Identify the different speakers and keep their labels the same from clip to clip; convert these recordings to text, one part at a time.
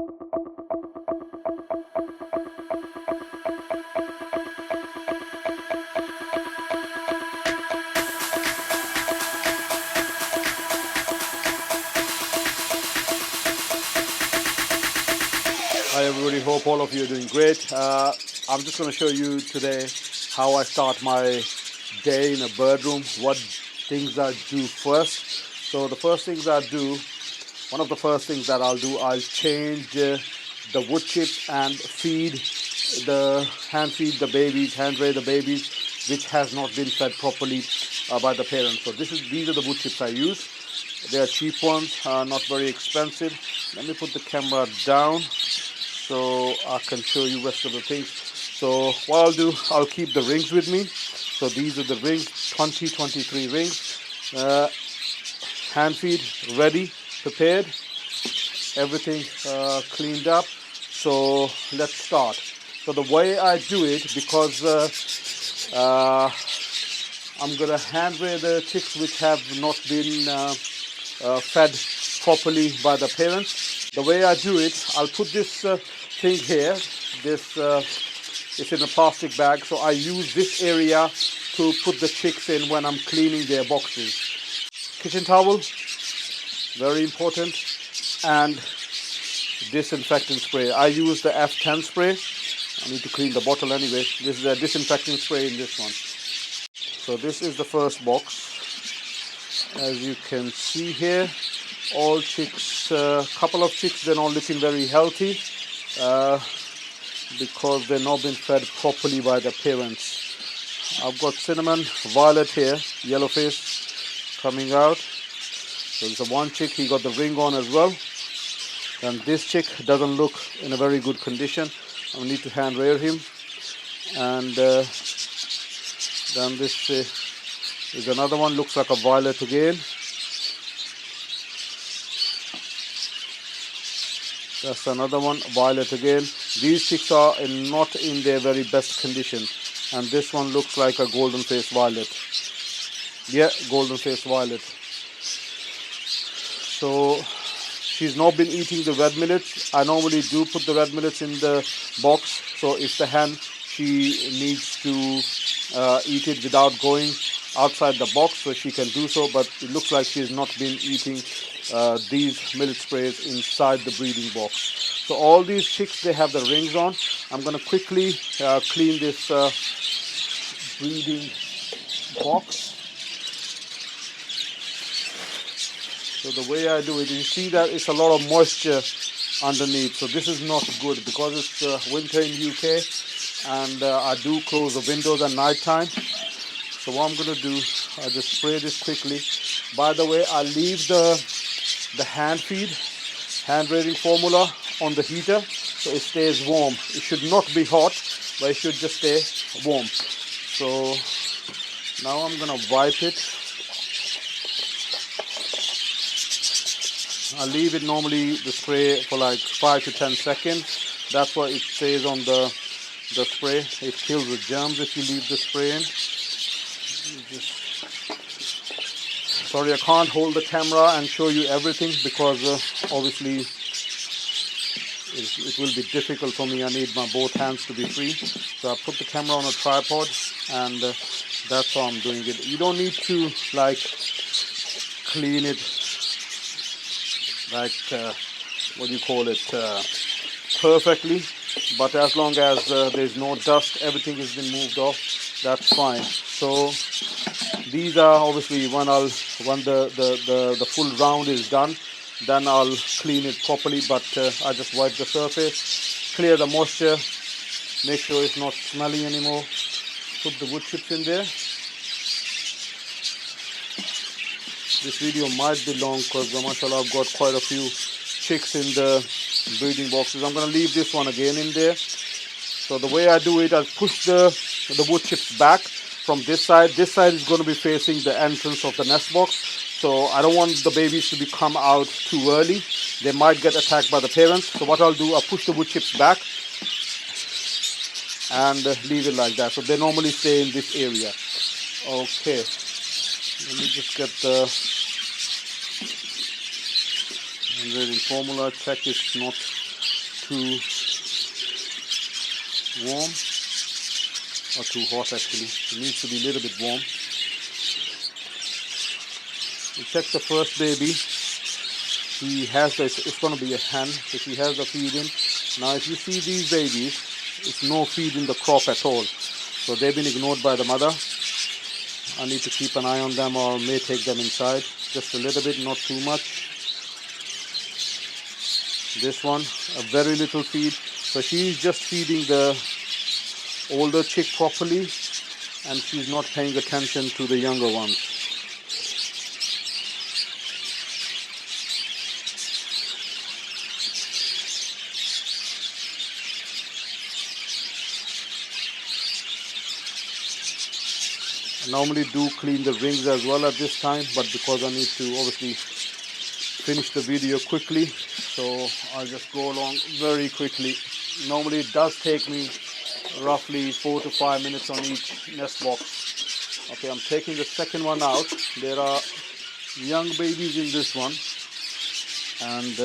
Speaker 1: Hi everybody, hope all of you are doing great. I'm just going to show you today how I start my day in a bird room, what things I do first. So the first things I do, one of the first things that I'll do, I'll change the wood chip and hand feed the babies, hand raise the babies, which has not been fed properly by the parents. So these are the wood chips I use. They are cheap ones, not very expensive. Let me put the camera down so I can show you rest of the things. So what I'll do, I'll keep the rings with me. So these are the rings, 23 rings. Hand feed ready, prepared, everything cleaned up. So let's start. So the way I do it, because I'm gonna hand raise the chicks which have not been fed properly by the parents. The way I do it, I'll put this thing here. This it's in a plastic bag, so I use this area to put the chicks in when I'm cleaning their boxes. Kitchen towel, very important, and disinfectant spray. I use the F10 spray. I need to clean the bottle anyway. This is a disinfectant spray in this one. So this is the first box. As you can see here, all chicks, couple of chicks, they're not looking very healthy because they're not been fed properly by the parents. I've got cinnamon, violet here, yellow face coming out. So there's a one chick, he got the ring on as well. And this chick doesn't look in a very good condition. I need to hand rear him. And then this is another one, looks like a violet again. That's another one, violet again. These chicks are not in their very best condition. And this one looks like a golden face violet. Yeah, golden face violet. So she's not been eating the red millets. I normally do put the red millets in the box. So if the hen, she needs to eat it without going outside the box, so she can do so. But it looks like she's not been eating these millet sprays inside the breeding box. So all these chicks, they have the rings on. I'm going to quickly clean this breeding box. So the way I do it, you see that it's a lot of moisture underneath. So this is not good because it's winter in UK, and I do close the windows at night time. So what I'm going to do, I just spray this quickly. By the way, I leave the hand feed, hand raising formula on the heater, so it stays warm. It should not be hot, but it should just stay warm. So now I'm going to wipe it. I leave it normally the spray for like 5 to 10 seconds. That's what it says on the spray. It kills the germs if you leave the spray in. Sorry, I can't hold the camera and show you everything because obviously it will be difficult for me. I need my both hands to be free. So I put the camera on a tripod, and that's how I'm doing it. You don't need to like clean it like what do you call it, perfectly, but as long as there's no dust, everything has been moved off, that's fine. So these are obviously when the full round is done, then I'll clean it properly. But I just wipe the surface, clear the moisture, make sure it's not smelly anymore. Put the wood chips in there. This video might be long because mashallah I've got quite a few chicks in the breeding boxes. I'm going to leave this one again in there. So the way I do it, I push the wood chips back from this side. This side is going to be facing the entrance of the nest box. So I don't want the babies to come out too early. They might get attacked by the parents. So what I'll do, I'll push the wood chips back and leave it like that. So they normally stay in this area. Okay. Let me just get the handwriting formula, check it's not too warm or too hot actually. It needs to be a little bit warm. We check the first baby. He has this, it's going to be a hen, so she has the feed in. Now if you see these babies, it's no feed in the crop at all. So they've been ignored by the mother. I need to keep an eye on them or may take them inside. Just a little bit, not too much. This one, a very little feed. So she's just feeding the older chick properly and she's not paying attention to the younger ones. I normally do clean the rings as well at this time, but because I need to obviously finish the video quickly, so I'll just go along very quickly. Normally it does take me roughly 4 to 5 minutes on each nest box. Okay, I'm taking the second one out. There are young babies in this one, and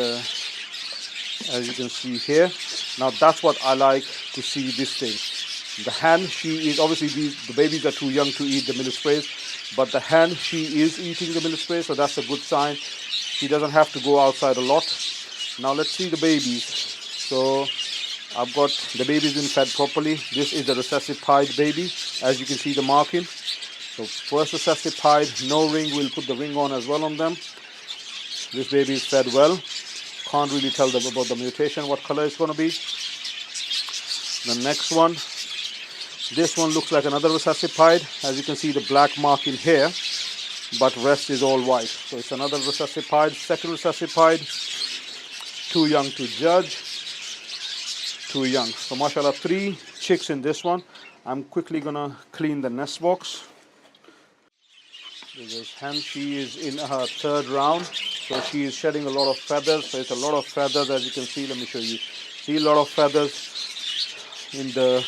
Speaker 1: as you can see here, now that's what I like to see, this thing. The hen, she is obviously, the babies are too young to eat the millet sprays, but the hen, she is eating the millet spray, so that's a good sign. She doesn't have to go outside a lot. Now let's see the babies. So I've got the babies been fed properly. This is the recessive pied baby, as you can see the marking. So first recessive pied, no ring. We'll put the ring on as well on them. This baby is fed well. Can't really tell them about the mutation, what color it's going to be. The next one, this one looks like another recessive pied. As you can see the black mark in here, but rest is all white. So it's another recessive pied, second recessive pied. Too young to judge. Too young. So mashallah, 3 chicks in this one. I'm quickly gonna clean the nest box. This hen, she is in her 3rd round, so she is shedding a lot of feathers. So it's a lot of feathers, as you can see. Let me show you. See a lot of feathers in the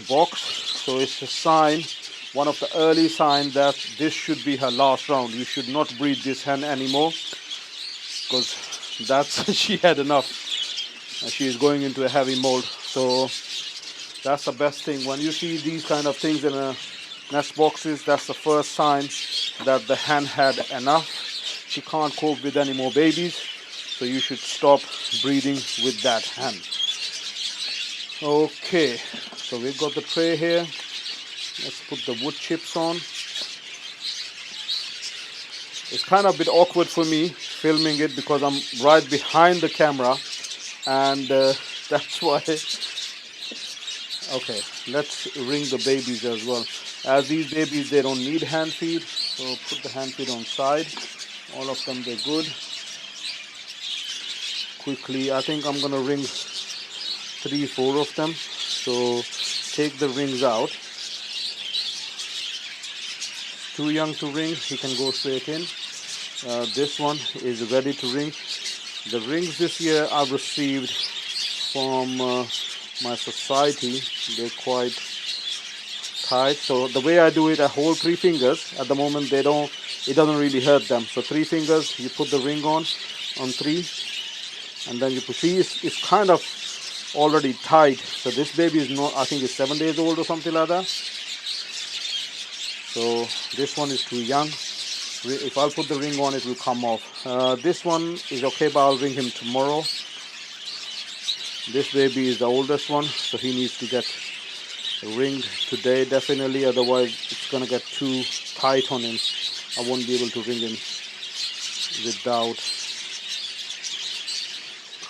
Speaker 1: box. So it's a sign, one of the early signs that this should be her last round. You should not breed this hen anymore, because that's she had enough. She is going into a heavy mold. So that's the best thing. When you see these kind of things in a nest boxes, that's the first sign that the hen had enough. She can't cope with any more babies, so you should stop breeding with that hen. Okay, so we've got the tray here. Let's put the wood chips on. It's kind of a bit awkward for me filming it because I'm right behind the camera, and that's why. Okay, let's ring the babies as well. As these babies, they don't need hand feed, so put the hand feed on side. All of them, they're good. Quickly, I think I'm gonna ring 3-4 of them. So take the rings out. Too young to ring, he can go straight in. This one is ready to ring. The rings this year I've received from my society. They're quite tight. So the way I do it, I hold 3 fingers. At the moment, it doesn't really hurt them. So 3 fingers, you put the ring on 3, and then you put. See, it's kind of already tied. So this baby is not, I think it's 7 days old or something like that. So this one is too young. If I'll put the ring on, it will come off. This one is okay, but I'll ring him tomorrow. This baby is the oldest one, so he needs to get ringed today definitely, otherwise it's gonna get too tight on him. I won't be able to ring him without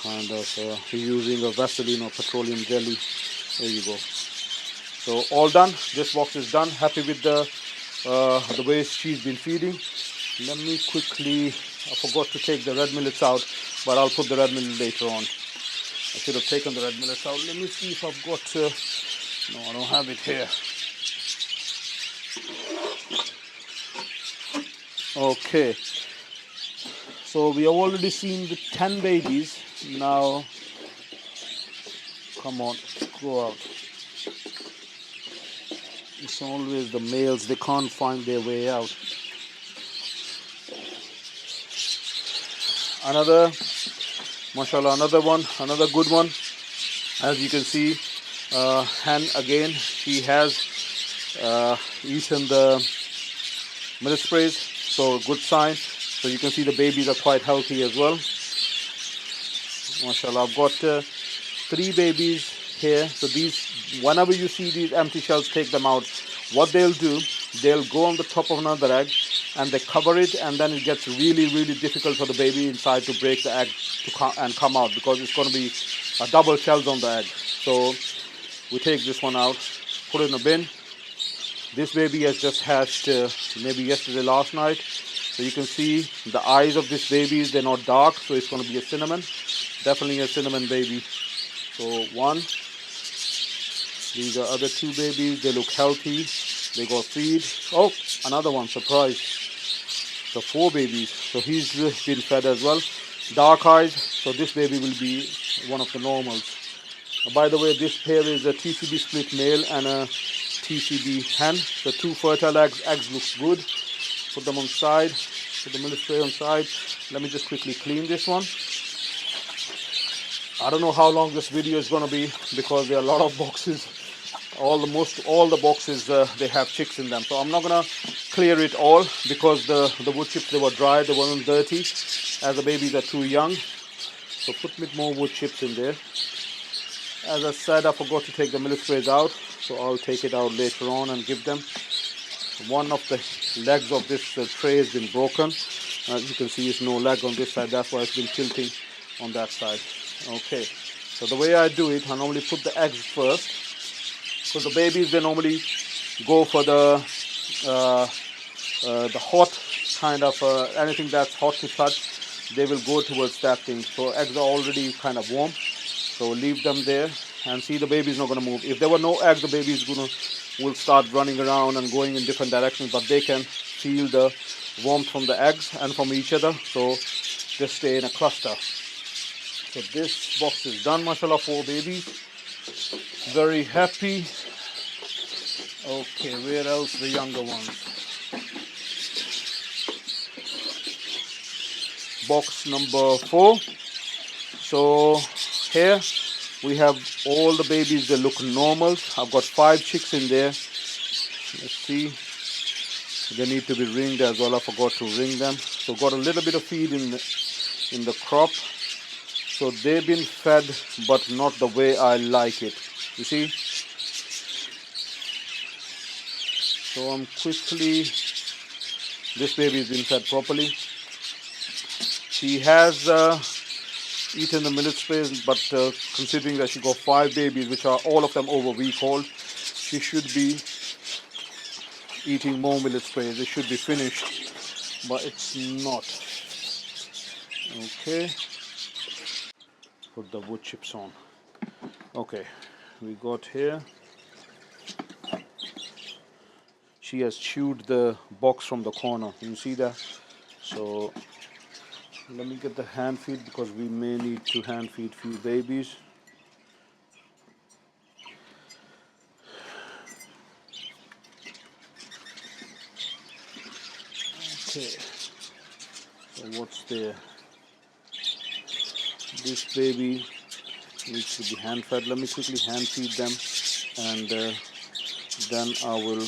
Speaker 1: kind of using a Vaseline or petroleum jelly. There you go. So all done. This box is done. Happy with the way she's been feeding. Let me quickly, I forgot to take the red millets out, but I'll put the red millet later on. I should have taken the red millets out. Let me see if I've got, no, I don't have it here. Okay. So we have already seen the 10 babies. Now, come on, go out. It's always the males, they can't find their way out. Another Mashallah, another one, another good one. As you can see, hen again, she has eaten the millet sprays, so good sign. So you can see the babies are quite healthy as well. Mashallah, I've got 3 babies here. So these, whenever you see these empty shells, take them out. What they'll do, they'll go on the top of another egg and they cover it, and then it gets really, really difficult for the baby inside to break the egg and come out, because it's going to be a double shells on the egg. So we take this one out, put it in a bin. This baby has just hatched maybe yesterday, last night. So you can see the eyes of this baby, they're not dark, so it's going to be a cinnamon. Definitely a cinnamon baby. So one. These are other 2 babies. They look healthy. They got feed. Oh, another one, surprise. So 4 babies. So he's been fed as well. Dark eyes. So this baby will be one of the normals. By the way, this pair is a TCB split male and a TCB hen. The 2 fertile eggs looks good. Put them on side. Put the millet spray on side. Let me just quickly clean this one. I don't know how long this video is going to be, because there are a lot of boxes. All the boxes they have chicks in them. So I'm not going to clear it all, because the wood chips, they were dry, they weren't dirty, as the babies are too young. So put a bit more wood chips in there. As I said, I forgot to take the millet sprays out, so I'll take it out later on and give them. One of the legs of this tray has been broken. As you can see, there's no leg on this side, that's why it's been tilting on that side. Okay, so the way I do it, I normally put the eggs first, because the babies, they normally go for the hot kind of anything that's hot to touch, they will go towards that thing. So eggs are already kind of warm, so leave them there, and see, the baby's not going to move. If there were no eggs, the baby's will start running around and going in different directions, but they can feel the warmth from the eggs and from each other, so they stay in a cluster. So this box is done, mashallah, 4 babies. Very happy. Okay, where else the younger ones? Box number 4. So here we have all the babies, they look normal. I've got 5 chicks in there. Let's see. They need to be ringed as well. I forgot to ring them. So got a little bit of feed in the crop. So they've been fed, but not the way I like it. You see? So I'm quickly, this baby has been fed properly. She has eaten the millet sprays, but considering that she got 5 babies, which are all of them over a week old, she should be eating more millet sprays. It should be finished, but it's not. Okay. Put the wood chips on. Okay, we got here. She has chewed the box from the corner. Can you see that? So let me get the hand feed, because we may need to hand feed few babies. Okay. So what's there? This baby needs to be hand fed. Let me quickly hand feed them, and then I will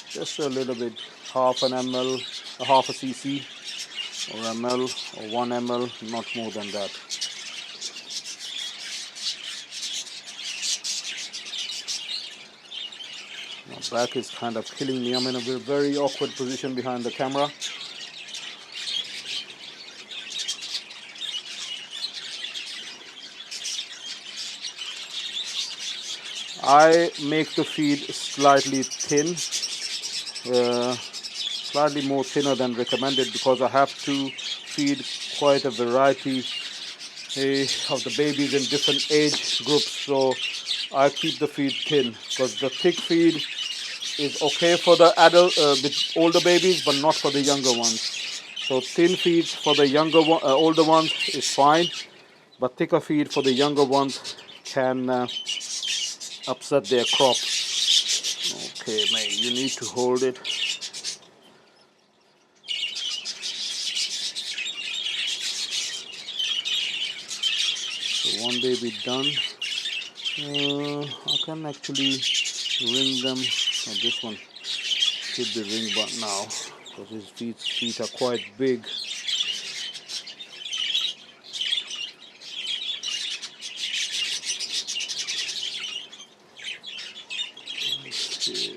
Speaker 1: just a little bit, half an ml, half a cc or ml or 1 ml, not more than that. My back is kind of killing me. I'm in a very awkward position behind the camera. I make the feed slightly thin, slightly more thinner than recommended, because I have to feed quite a variety of the babies in different age groups. So I keep the feed thin, because the thick feed is okay for the adult, older babies, but not for the younger ones. So thin feeds for the older ones is fine, but thicker feed for the younger ones can upset their crop. Okay, mate, you need to hold it. So one baby done. I can actually ring them. Oh, this one should be ring but now because his feet are quite big. Okay.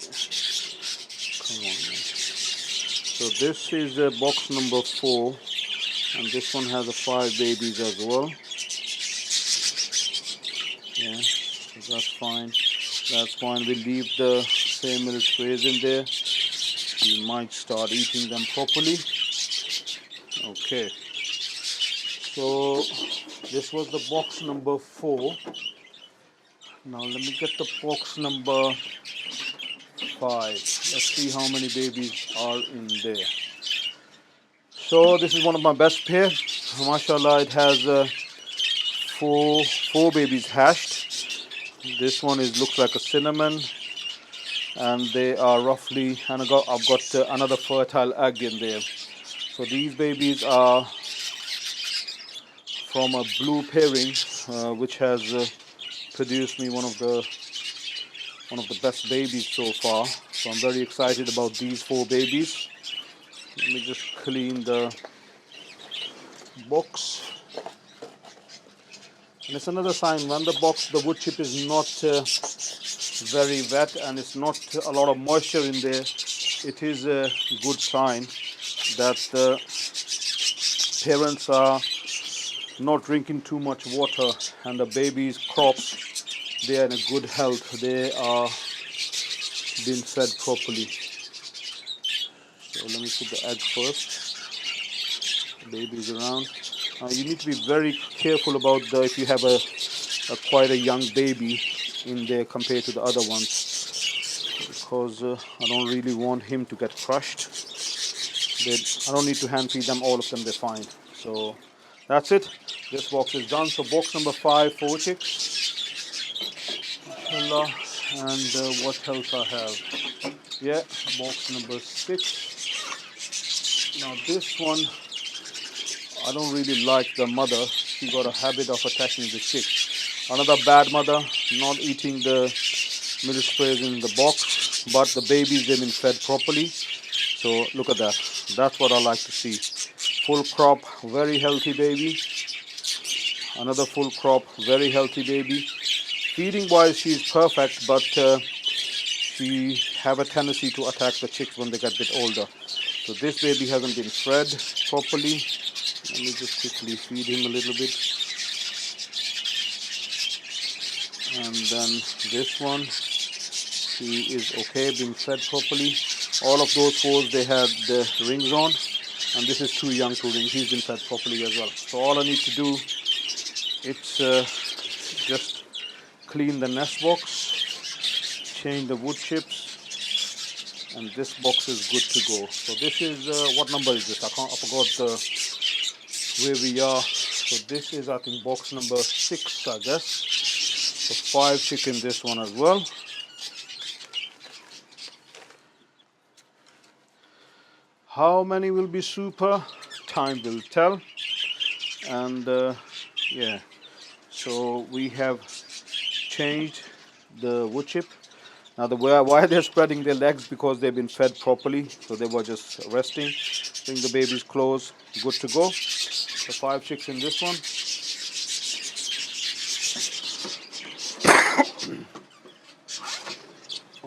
Speaker 1: Come on, man. So this is box number 4, and this one has 5 babies as well. Yeah, so that's fine. That's fine. We'll leave the same milk trays in there. We might start eating them properly. Okay. So this was the box number 4. Now let me get the box number 5. Let's see how many babies are in there. So this is one of my best pair. Mashallah, it has four babies hatched. This one looks like a cinnamon, and they are roughly. And I've got another fertile egg in there. So these babies are from a blue pairing, which has produced me one of the best babies so far. So I'm very excited about these 4 babies. Let me just clean the box. And it's another sign when the wood chip is not very wet and it's not a lot of moisture in there. It is a good sign that the parents are not drinking too much water and the baby's crops, they are in a good health. They are being fed properly. So let me put the egg first. The baby is around. You need to be very careful about if you have quite a young baby in there compared to the other ones, because I don't really want him to get crushed. I don't need to hand feed them all of them. They're fine. So that's it. This box is done. So box number 5, 4 chicks. Inshallah. And what else I have? Yeah, box number 6. Now this one, I don't really like the mother. She got a habit of attacking the chicks. Another bad mother, not eating the milk sprays in the box, but the babies, they've been fed properly. So look at that. That's what I like to see. Full crop, very healthy baby. Another full crop, very healthy baby. Feeding wise, she's perfect, but she have a tendency to attack the chicks when they get a bit older. So this baby hasn't been fed properly. Let me just quickly feed him a little bit. And then this one, he is okay, being fed properly. All of those 4, they had the rings on, and this is too young to ring. He's been fed properly as well. So all I need to do, it's just clean the nest box, change the wood chips, and this box is good to go. So this is what number is this? I forgot where we are. So this is, I think, box number 6, I guess. So 5 chicken this one as well. How many will be super? Time will tell. And yeah, so we have changed the wood chip. Now why they're spreading their legs, because they've been fed properly, so they were just resting. Bring the babies close, good to go. So 5 chicks in this one.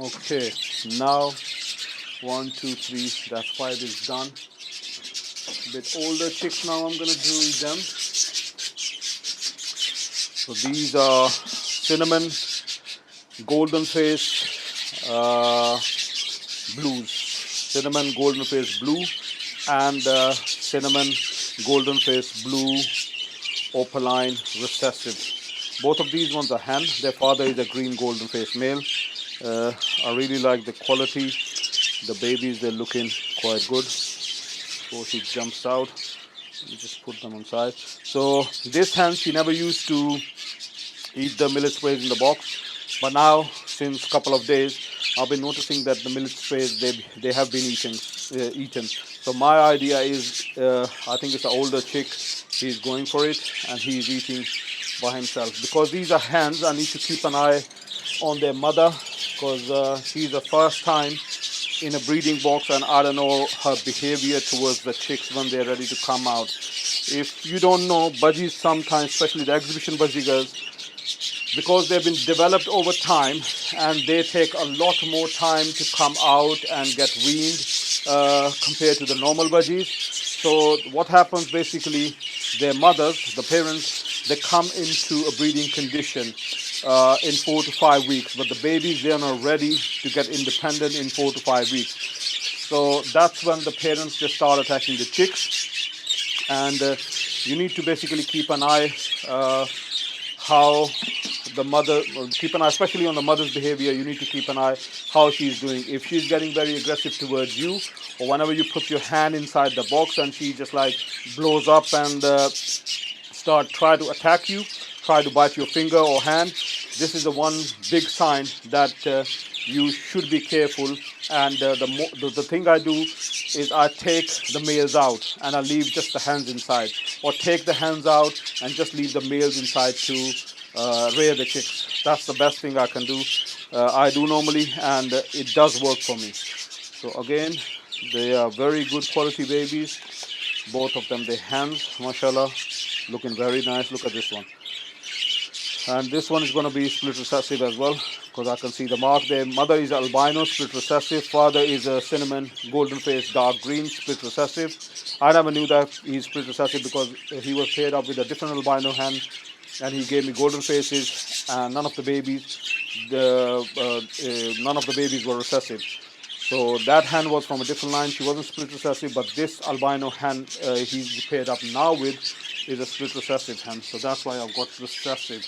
Speaker 1: Okay, now 1, 2, 3, that's 5 is done. A bit older chicks now I'm gonna do them. So these are cinnamon, golden face, blues. Cinnamon, golden face, blue, and cinnamon, golden face, blue, opaline, recessive. Both of these ones are hen. Their father is a green golden face male. I really like the quality. The babies, they're looking quite good. So she jumps out. Let me just put them on side. So this hen, she never used to eat the millet sprays in the box, but now since a couple of days I've been noticing that the millet sprays, they have been eaten. So my idea is, I think it's an older chick, he's going for it and he's eating by himself. Because these are hens, I need to keep an eye on their mother, because she's the first time in a breeding box and I don't know her behavior towards the chicks when they're ready to come out. If you don't know, budgies sometimes, especially the exhibition bajigas, because they've been developed over time and they take a lot more time to come out and get weaned compared to the normal budgies. So what happens basically, their mothers, the parents, they come into a breeding condition in 4 to 5 weeks, but the babies, they are not ready to get independent in 4 to 5 weeks. So that's when the parents just start attacking the chicks, and you need to basically keep an eye how the mother, keep an eye especially on the mother's behavior. You need to keep an eye how she's doing. If she's getting very aggressive towards you, or whenever you put your hand inside the box and she just like blows up and try to attack you, try to bite your finger or hand, this is the one big sign that you should be careful. And the thing I do is I take the males out and I leave just the hens inside, or take the hens out and just leave the males inside to rear the chicks. That's the best thing I can do. I do normally, and it does work for me. So again, they are very good quality babies, both of them. They hens, mashallah, looking very nice. Look at this one. And this one is going to be split recessive as well, because I can see the mark. Their mother is albino split recessive, father is a cinnamon golden face dark green split recessive. I never knew that he's split recessive because he was paired up with a different albino hen and he gave me golden faces, and none of the babies were recessive. So that hen was from a different line. She wasn't split recessive, but this albino hen he's paired up now with is a split recessive hen. So that's why I've got recessive.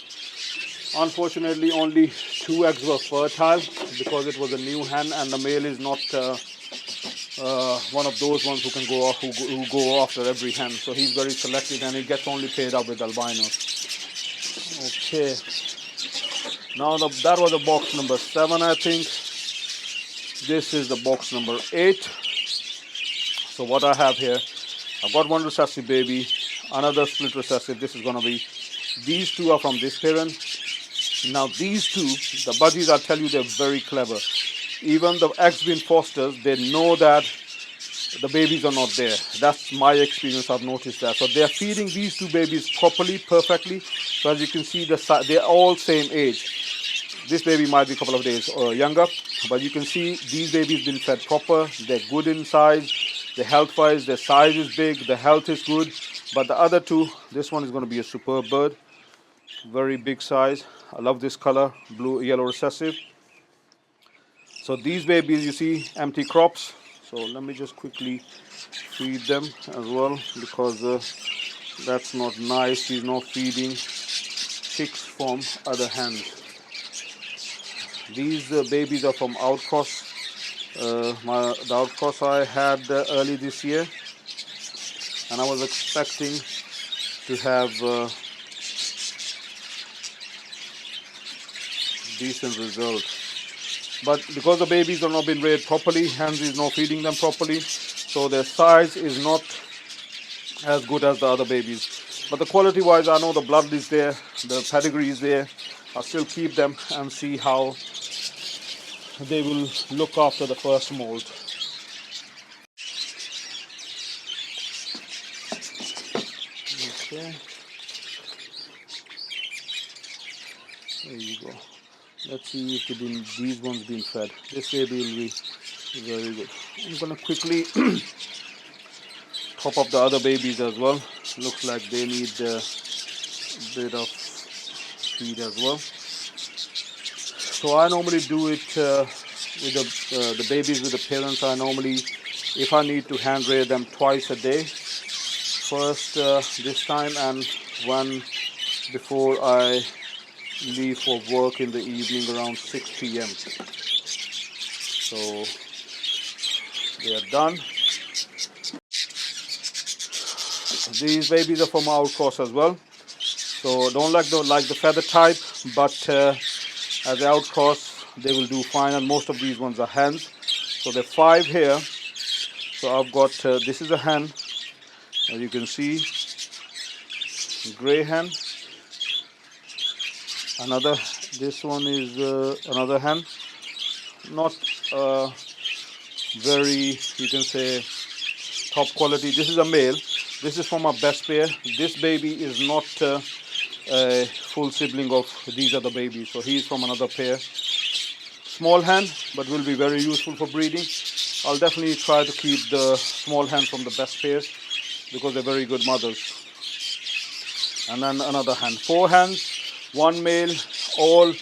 Speaker 1: Unfortunately, only 2 eggs were fertile because it was a new hen, and the male is not one of those ones who can go after every hen. So he's very selective, and he gets only paired up with albinos. Okay. Now that was a box number 7, I think. This is the box number 8. So what I have here, I've got one recessive baby, another split recessive. This is going to be, these 2 are from this parent. Now these 2, the budgies, I tell you, they're very clever. Even the ex-bin fosters, they know that the babies are not there. That's my experience. I've noticed that. So they're feeding these 2 babies properly, perfectly. So as you can see, they're all same age. This baby might be a couple of days younger, but you can see these babies been fed proper. They're good in size. The health-wise, their size is big. The health is good. But the other 2, this one is going to be a superb bird. Very big size. I love this color, blue, yellow recessive. So these babies, you see, empty crops. So let me just quickly feed them as well, because that's not nice. He's not feeding chicks from other hens. These babies are from outcross. The outcross I had early this year, and I was expecting to have decent result. But because the babies are not been reared properly, hens is not feeding them properly, so their size is not as good as the other babies. But the quality wise, I know the blood is there, the pedigree is there. I'll still keep them and see how they will look after the first molt. Okay. There you go. Let's see if these ones been fed. This baby will be very good. I'm gonna quickly top up the other babies as well. Looks like they need a bit of feed as well. So I normally do it with the babies with the parents. I normally, if I need to hand rear them twice a day, first this time and one before I leave for work in the evening around 6 p.m. So they are done. These babies are from outcross as well. So don't like the feather type, but as the outcross they will do fine, and most of these ones are hens. So there are 5 here. So I've got this is a hen, as you can see, grey hen. This one is another hen, not very, you can say, top quality. This is a male. This is from our best pair. This baby is not a full sibling of these other babies, so he is from another pair. Small hen, but will be very useful for breeding. I'll definitely try to keep the small hen from the best pairs because they're very good mothers. And then another hen. 4 hens, 1 male. All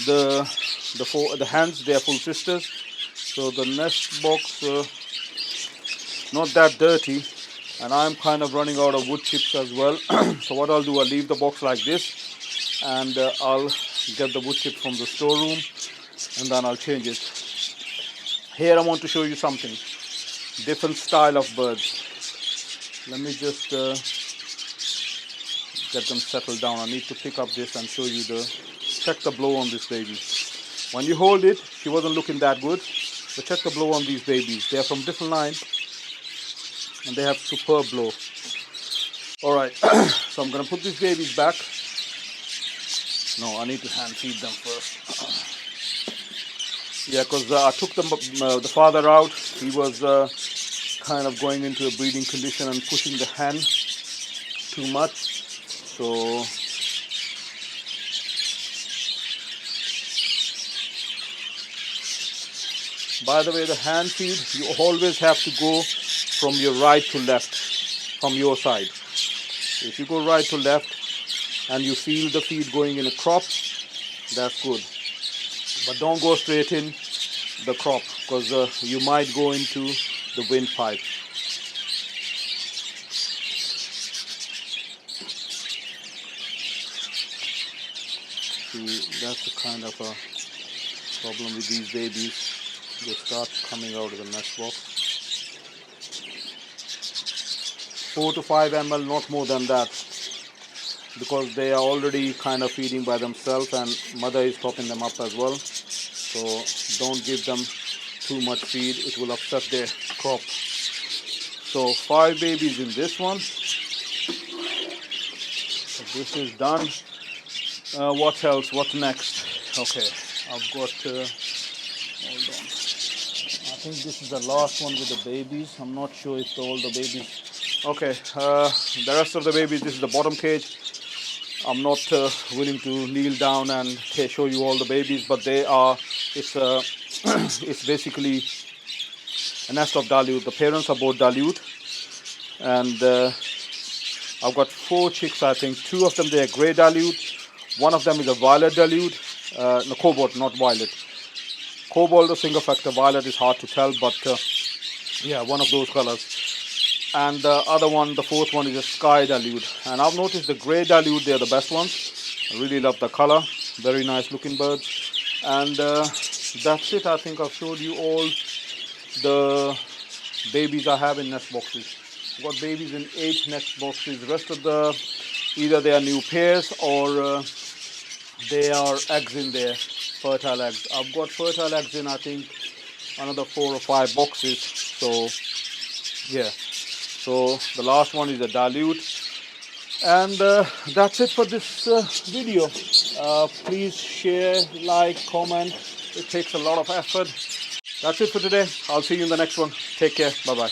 Speaker 1: the hens, they are full sisters. So the nest box not that dirty, and I'm kind of running out of wood chips as well. So what I'll do, I'll leave the box like this, and I'll get the wood chips from the storeroom, and then I'll change it. Here I want to show you something, different style of birds. Let me just get them settled down. I need to pick up this and show you check the blow on this baby. When you hold it, she wasn't looking that good, but check the blow on these babies. They are from different lines, and they have superb blow. Alright, so I'm gonna put these babies back. No, I need to hand feed them first. Yeah, because I took the father out. He was kind of going into a breeding condition and pushing the hen too much. So by the way, the hand feed, you always have to go from your right to left, from your side. If you go right to left and you feel the feed going in a crop, that's good. But don't go straight in the crop, because you might go into the windpipe. See, that's the kind of a problem with these babies. They start coming out of the nest box. 4 to 5 ml, not more than that, because they are already kind of feeding by themselves, and mother is topping them up as well. So don't give them too much feed, it will upset their crop. So 5 babies in this one. So this is done. What else? What next? Okay, I've got hold on. I think this is the last one with the babies. I'm not sure if all the babies. Okay, the rest of the babies, this is the bottom cage. I'm not willing to kneel down and show you all the babies, but they are, it's basically a nest of Daleut. The parents are both Daleut, and I've got 4 chicks, I think. 2 of them, they are grey Daleut. One of them is a violet Daleut, no, cobalt, not violet. Cobalt or single factor, violet is hard to tell, but yeah, one of those colors. And the other one, the 4th one, is a sky Daleut. And I've noticed the grey Daleut, they're the best ones. I really love the color, very nice looking birds. And that's it. I think I've showed you all the babies I have in nest boxes. I've got babies in 8 nest boxes. The rest of the, either they are new pairs or they are eggs in there, fertile eggs. I've got fertile eggs in, I think, another 4 or 5 boxes. So yeah, so the last one is a Daleut. And that's it for this video. Please share, like, comment. It takes a lot of effort. That's it for today. I'll see you in the next one. Take care. Bye bye.